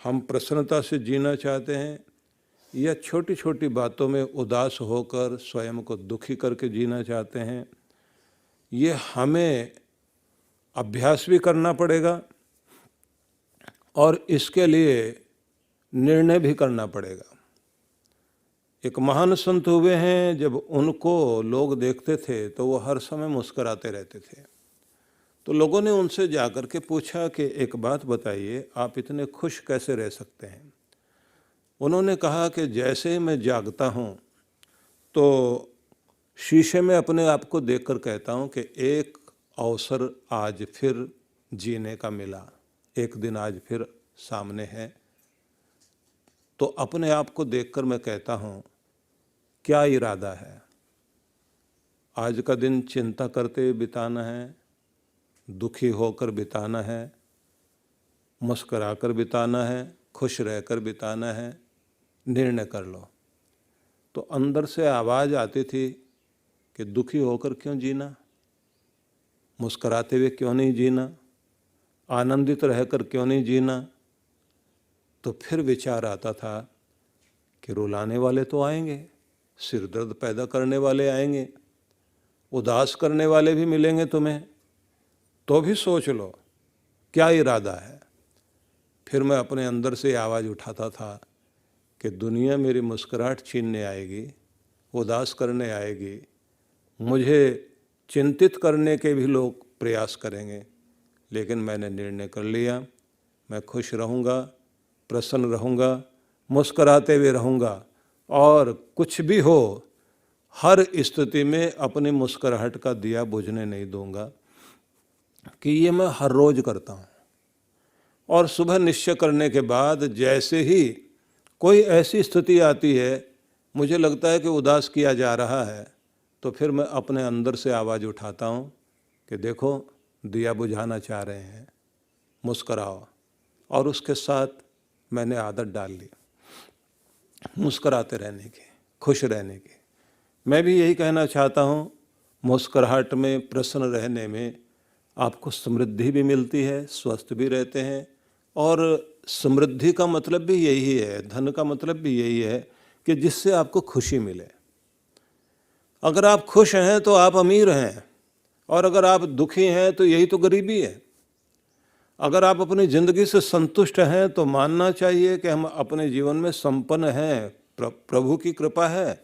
हम प्रसन्नता से जीना चाहते हैं या छोटी छोटी बातों में उदास होकर स्वयं को दुखी करके जीना चाहते हैं, ये हमें अभ्यास भी करना पड़ेगा और इसके लिए निर्णय भी करना पड़ेगा। एक महान संत हुए हैं, जब उनको लोग देखते थे तो वो हर समय मुस्कुराते रहते थे। तो लोगों ने उनसे जाकर के पूछा कि एक बात बताइए, आप इतने खुश कैसे रह सकते हैं? उन्होंने कहा कि जैसे ही मैं जागता हूँ तो शीशे में अपने आप को देखकर कहता हूँ कि एक अवसर आज फिर जीने का मिला, एक दिन आज फिर सामने है। तो अपने आप को देखकर मैं कहता हूँ क्या इरादा है, आज का दिन चिंता करते बिताना है, दुखी होकर बिताना है, मुस्कुराकर बिताना है, खुश रहकर बिताना है, निर्णय कर लो। तो अंदर से आवाज़ आती थी कि दुखी होकर क्यों जीना, मुस्कुराते हुए क्यों नहीं जीना, आनंदित रहकर क्यों नहीं जीना। तो फिर विचार आता था कि रुलाने वाले तो आएंगे, सिर दर्द पैदा करने वाले आएंगे, उदास करने वाले भी मिलेंगे तुम्हें, तो भी सोच लो क्या इरादा है। फिर मैं अपने अंदर से आवाज़ उठाता था कि दुनिया मेरी मुस्कुराहट छीनने आएगी, उदास करने आएगी, मुझे चिंतित करने के भी लोग प्रयास करेंगे, लेकिन मैंने निर्णय कर लिया, मैं खुश रहूँगा, प्रसन्न रहूँगा, मुस्कुराते हुए रहूँगा और कुछ भी हो हर स्थिति में अपनी मुस्कुराहट का दिया बुझने नहीं दूंगा। कि ये मैं हर रोज़ करता हूँ। और सुबह निश्चय करने के बाद जैसे ही कोई ऐसी स्थिति आती है, मुझे लगता है कि उदास किया जा रहा है, तो फिर मैं अपने अंदर से आवाज़ उठाता हूँ कि देखो दिया बुझाना चाह रहे हैं, मुस्कराओ। और उसके साथ मैंने आदत डाल ली मुस्कराते रहने की, खुश रहने की। मैं भी यही कहना चाहता हूँ, मुस्कुराहट में, प्रसन्न रहने में आपको समृद्धि भी मिलती है, स्वस्थ भी रहते हैं। और समृद्धि का मतलब भी यही है, धन का मतलब भी यही है कि जिससे आपको खुशी मिले। अगर आप खुश हैं तो आप अमीर हैं, और अगर आप दुखी हैं तो यही तो गरीबी है। अगर आप अपनी ज़िंदगी से संतुष्ट हैं तो मानना चाहिए कि हम अपने जीवन में संपन्न हैं, प्रभु की कृपा है।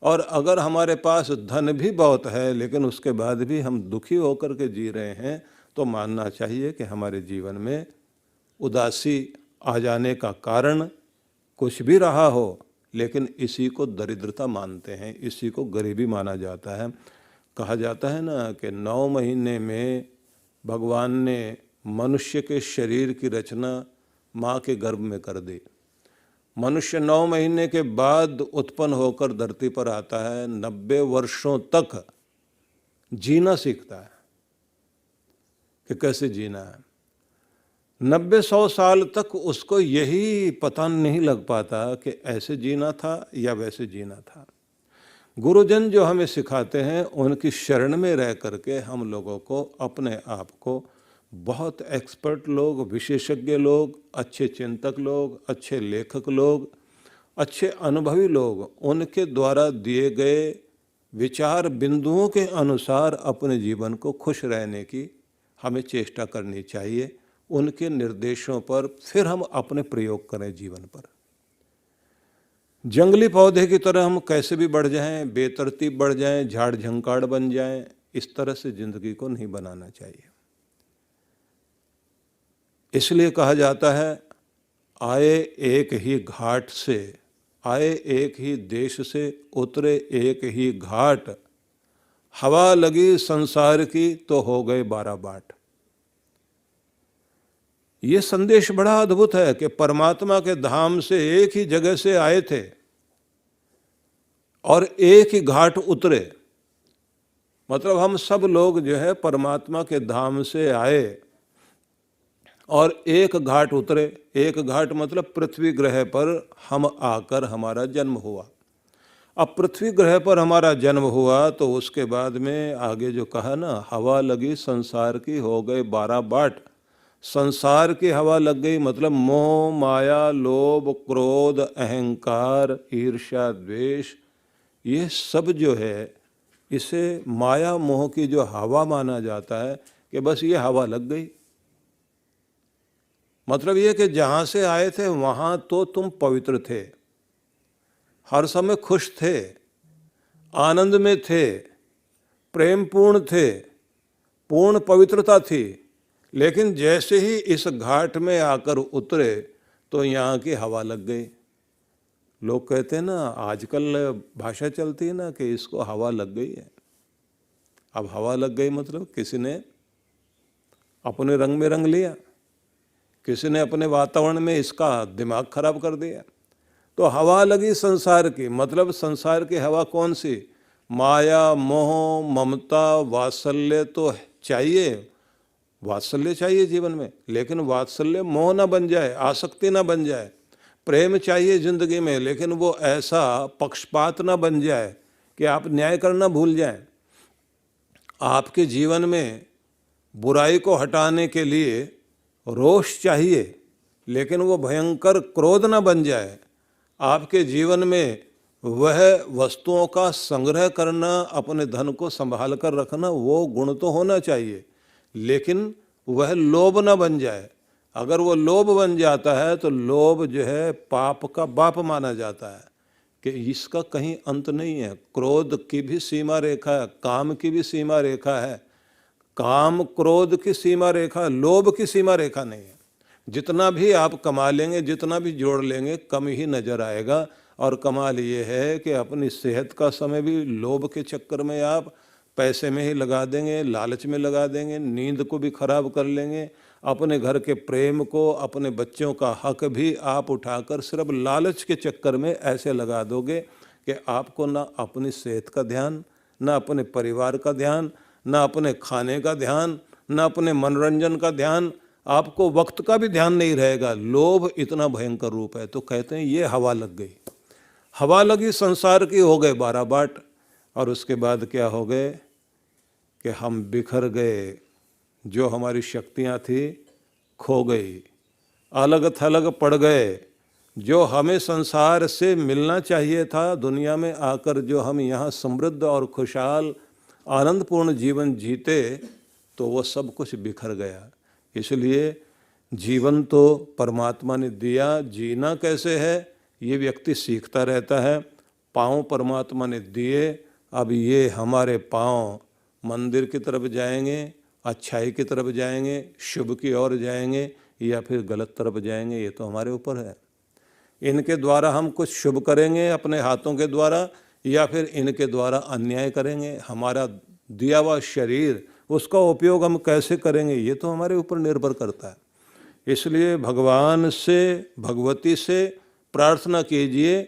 और अगर हमारे पास धन भी बहुत है लेकिन उसके बाद भी हम दुखी होकर के जी रहे हैं, तो मानना चाहिए कि हमारे जीवन में उदासी आ जाने का कारण कुछ भी रहा हो, लेकिन इसी को दरिद्रता मानते हैं, इसी को गरीबी माना जाता है। कहा जाता है ना कि 9 महीने में भगवान ने मनुष्य के शरीर की रचना माँ के गर्भ में कर दी। मनुष्य 9 महीने के बाद उत्पन्न होकर धरती पर आता है, 90 वर्षों तक जीना सीखता है कि कैसे जीना है। 90-100 साल तक उसको यही पता नहीं लग पाता कि ऐसे जीना था या वैसे जीना था। गुरुजन जो हमें सिखाते हैं, उनकी शरण में रह करके हम लोगों को अपने आप को बहुत एक्सपर्ट लोग, विशेषज्ञ लोग, अच्छे चिंतक लोग, अच्छे लेखक लोग, अच्छे अनुभवी लोग, उनके द्वारा दिए गए विचार बिंदुओं के अनुसार अपने जीवन को खुश रहने की हमें चेष्टा करनी चाहिए। उनके निर्देशों पर फिर हम अपने प्रयोग करें जीवन पर। जंगली पौधे की तरह हम कैसे भी बढ़ जाएं, बेतरतीब बढ़ जाएं, झाड़ झंकाड़ बन जाएं, इस तरह से जिंदगी को नहीं बनाना चाहिए। इसलिए कहा जाता है, आए एक ही घाट से, आए एक ही देश से, उतरे एक ही घाट, हवा लगी संसार की तो हो गए 12 बाट। ये संदेश बड़ा अद्भुत है कि परमात्मा के धाम से एक ही जगह से आए थे और एक ही घाट उतरे। मतलब हम सब लोग जो है परमात्मा के धाम से आए और एक घाट उतरे। एक घाट मतलब पृथ्वी ग्रह पर हम आकर हमारा जन्म हुआ। अब पृथ्वी ग्रह पर हमारा जन्म हुआ तो उसके बाद में आगे जो कहा ना, हवा लगी संसार की हो गए 12 बाट, संसार की हवा लग गई मतलब मोह माया लोभ क्रोध अहंकार ईर्ष्या द्वेष, ये सब जो है इसे माया मोह की जो हवा माना जाता है कि बस ये हवा लग गई। मतलब ये कि जहाँ से आए थे वहाँ तो तुम पवित्र थे, हर समय खुश थे, आनंद में थे, प्रेम पूर्ण थे, पूर्ण पवित्रता थी, लेकिन जैसे ही इस घाट में आकर उतरे तो यहाँ की हवा लग गई। लोग कहते हैं ना, आजकल भाषा चलती है ना कि इसको हवा लग गई है। अब हवा लग गई मतलब किसी ने अपने रंग में रंग लिया, किसी ने अपने वातावरण में इसका दिमाग खराब कर दिया। तो हवा लगी संसार की, मतलब संसार की हवा कौन सी? माया मोह ममता वात्सल्य तो चाहिए, वात्सल्य चाहिए जीवन में, लेकिन वात्सल्य मोह ना बन जाए, आसक्ति ना बन जाए। प्रेम चाहिए जिंदगी में, लेकिन वो ऐसा पक्षपात ना बन जाए कि आप न्याय करना भूल जाएं। आपके जीवन में बुराई को हटाने के लिए रोष चाहिए, लेकिन वो भयंकर क्रोध ना बन जाए। आपके जीवन में वह वस्तुओं का संग्रह करना, अपने धन को संभाल कर रखना, वो गुण तो होना चाहिए, लेकिन वह लोभ न बन जाए। अगर वो लोभ बन जाता है तो लोभ जो है पाप का बाप माना जाता है कि इसका कहीं अंत नहीं है। क्रोध की भी सीमा रेखा है, काम की भी सीमा रेखा है। काम क्रोध की सीमा रेखा, लोभ की सीमा रेखा नहीं है। जितना भी आप कमा लेंगे, जितना भी जोड़ लेंगे, कम ही नजर आएगा। और कमाल ये है कि अपनी सेहत का समय भी लोभ के चक्कर में आप पैसे में ही लगा देंगे, लालच में लगा देंगे, नींद को भी खराब कर लेंगे। अपने घर के प्रेम को, अपने बच्चों का हक भी आप उठाकर सिर्फ लालच के चक्कर में ऐसे लगा दोगे कि आपको ना अपनी सेहत का ध्यान, ना अपने परिवार का ध्यान, ना अपने खाने का ध्यान, ना अपने मनोरंजन का ध्यान, आपको वक्त का भी ध्यान नहीं रहेगा। लोभ इतना भयंकर रूप है। तो कहते हैं ये हवा लग गई, हवा लगी संसार की, हो गए 12 बाट। और उसके बाद क्या हो गए कि हम बिखर गए, जो हमारी शक्तियाँ थी खो गई, अलग थलग पड़ गए। जो हमें संसार से मिलना चाहिए था, दुनिया में आकर जो हम यहाँ समृद्ध और खुशहाल आनंदपूर्ण जीवन जीते, तो वो सब कुछ बिखर गया। इसलिए जीवन तो परमात्मा ने दिया, जीना कैसे है ये व्यक्ति सीखता रहता है। पाँव परमात्मा ने दिए, अब ये हमारे पाँव मंदिर की तरफ जाएंगे, अच्छाई की तरफ जाएंगे, शुभ की ओर जाएंगे, या फिर गलत तरफ जाएंगे, ये तो हमारे ऊपर है। इनके द्वारा हम कुछ शुभ करेंगे अपने हाथों के द्वारा, या फिर इनके द्वारा अन्याय करेंगे। हमारा दिया हुआ शरीर, उसका उपयोग हम कैसे करेंगे, ये तो हमारे ऊपर निर्भर करता है। इसलिए भगवान से, भगवती से प्रार्थना कीजिए